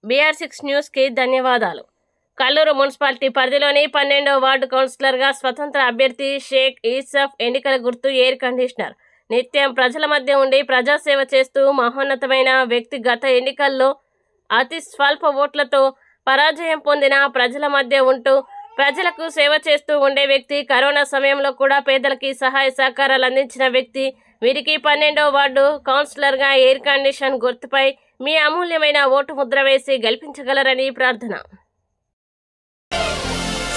BR6 న్యూస్కి ధన్యవాదాలు. Kalluru municipality పరిధిలోని 12వ వార్డు కౌన్సిలర్గా స్వతంత్ర అభ్యర్థి షేక్ ఈసఫ్. ఎన్నికల గుర్తు ఎయిర్ కండిషనర్. నిత్యం ప్రజల మధ్య ఉండి ప్రజాసేవ చేస్తూ మహోన్నతమైన వ్యక్తి. గత ఎన్నికల్లో అతి స్వల్ప ఓట్లతో పరాజయం పొందిన ప్రజల మధ్య ఉంటూ ప్రజలకు సేవ చేస్తూ ఉండే వ్యక్తి. కరోనా సమయంలో కూడా పేదలకి సహాయ సహకారాలు అందించిన వ్యక్తి. వీరికి 12వ వార్డు కౌన్సిలర్గా ఎయిర్ కండిషన్ గుర్తుపై మీ అమూల్యమైన ఓటు ముద్ర వేసి గెలిపించగలరని ప్రార్థన.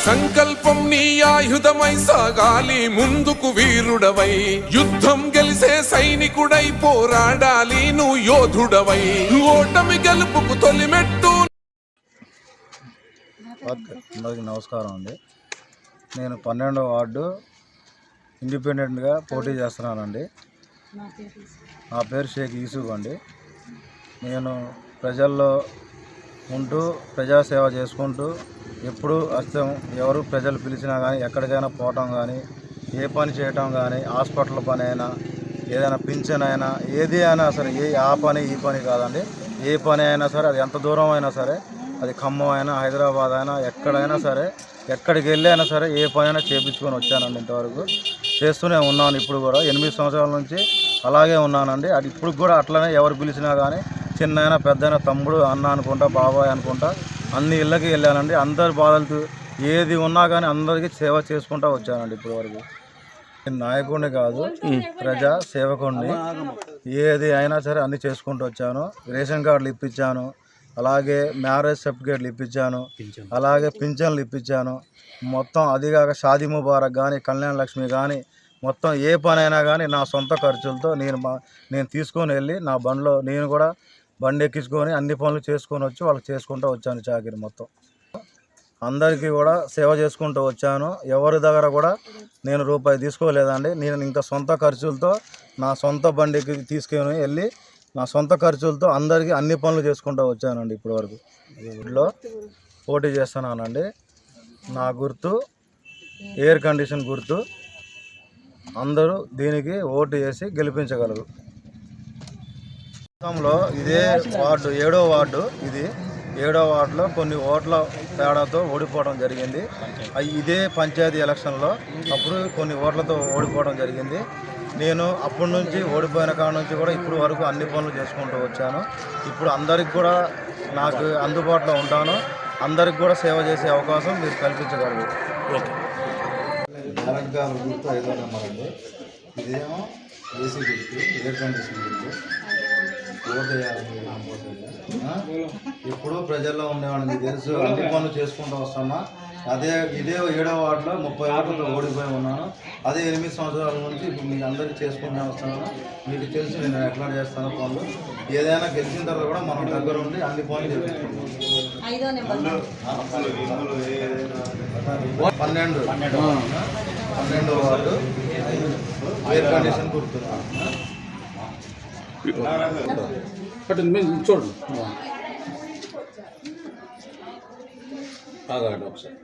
సంకల్పం నీ ఆయుధమై సాగాలి ముందుకు వీరుడవై, యుద్ధం గెలిసే సైనికుడై పోరాడాలి నువ్వు యోధుడవై, ఓటమి గెలుపుకు తొలిమెట్టు. అందరికీ నమస్కారం అండి. నేను 12వ వార్డు ఇండిపెండెంట్గా పోటీ చేస్తున్నానండి. నా పేరు షేక్ యూసుఫ్ అండి. నేను ప్రజల్లో ఉంటూ ప్రజాసేవ చేసుకుంటూ ఎప్పుడు అస్తం ఎవరు ప్రజలు పిలిచినా కానీ ఎక్కడికైనా పోవటం కానీ, ఏ పని చేయటం కానీ, హాస్పిటల్ పని అయినా, ఏదైనా పింఛన్ అయినా, ఏది అయినా సరే, ఆ పని ఈ పని కాదండి, ఏ పని అయినా సరే, అది ఎంత దూరం అయినా సరే, అది ఖమ్మం అయినా హైదరాబాద్ అయినా ఎక్కడైనా సరే, ఎక్కడికి వెళ్ళైనా సరే ఏ పని అయినా చేయించుకొని వచ్చానండి. ఇంతవరకు చేస్తూనే ఉన్నాను. ఇప్పుడు కూడా 8 సంవత్సరాల నుంచి అలాగే ఉన్నానండి. అది ఇప్పుడు కూడా అట్లనే ఎవరు పిలిచినా కానీ, చిన్నైనా పెద్దైనా, తమ్ముడు అన్న అనుకుంటా, బాబాయ్ అనుకుంటా అన్ని ఇళ్ళకి వెళ్ళానండి. అందరి బాధలతో ఏది ఉన్నా కానీ అందరికీ సేవ చేసుకుంటూ వచ్చానండి. ఇప్పటి వరకు నేను నాయకుడిని కాదు, ప్రజా సేవకుడిని. ఏది అయినా సరే అన్నీ చేసుకుంటూ వచ్చాను. రేషన్ కార్డులు ఇప్పించాను, అలాగే మ్యారేజ్ సర్టిఫికేట్లు ఇప్పించాను, అలాగే పింఛన్లు ఇప్పించాను. మొత్తం అదిగాక షాదీ ముబారక్ కానీ, కళ్యాణ లక్ష్మి కానీ, మొత్తం ఏ పని అయినా కానీ నా సొంత ఖర్చులతో నేను తీసుకొని వెళ్ళి నా బండిలో నేను కూడా బండి ఎక్కించుకొని అన్ని పనులు చేసుకొని వచ్చి వాళ్ళకి చేసుకుంటూ వచ్చాను. చాకరీ మొత్తం అందరికీ కూడా సేవ చేసుకుంటూ వచ్చాను. ఎవరి దగ్గర కూడా నేను రూపాయి తీసుకోలేదండి. నేను ఇంకా సొంత ఖర్చులతో నా సొంత బండికి తీసుకొని వెళ్ళి నా సొంత ఖర్చులతో అందరికీ అన్ని పనులు చేసుకుంటూ వచ్చానండి. ఇప్పటి వరకు వీటిలో పోటీ చేస్తున్నానండి. నా గుర్తు ఎయిర్ కండిషన్ గుర్తు. అందరూ దీనికి ఓటు వేసి గెలిపించగలరు. గతంలో ఇదే వార్డు 7వ వార్డు, ఇది 7వ వార్డులో కొన్ని ఓట్ల తేడాతో ఓడిపోవడం జరిగింది. ఇదే పంచాయతీ ఎలక్షన్లో అప్పుడు కొన్ని ఓట్లతో ఓడిపోవడం జరిగింది. నేను అప్పటి నుంచి ఓడిపోయిన కాడ నుంచి కూడా ఇప్పుడు వరకు అన్ని పనులు చేసుకుంటూ వచ్చాను. ఇప్పుడు అందరికి కూడా నాకు అందుబాటులో ఉంటాను. అందరికి కూడా సేవ చేసే అవకాశం మీరు కల్పించగలరు. గుర్తు 5వ నెంబర్ అండి. ఇదేమో ఏసీ గుర్తు, ఎయిర్ కండిషన్ గుర్తు. ఎప్పుడూ ప్రజల్లో ఉండేవాడిని, మీకు తెలుసు. అన్ని పనులు చేసుకుంటూ వస్తున్నా. ఇదే 7వ వార్డులో 30 ఓట్లతో ఓడిపోయి ఉన్నాను. అదే 8 సంవత్సరాల నుంచి ఇప్పుడు మీకు అందరికీ చేసుకుంటూ వస్తున్నాను. మీకు తెలుసు నేను ఎట్లా చేస్తాను పనులు. ఏదైనా గెలిచిన తర్వాత కూడా మనం దగ్గర ఉండి అన్ని పనులు చేసుకుంటాం. 12వ వార్డు ఎయిర్ కండిషన్ గుర్తున్నాను. చూడండి ఒకసారి.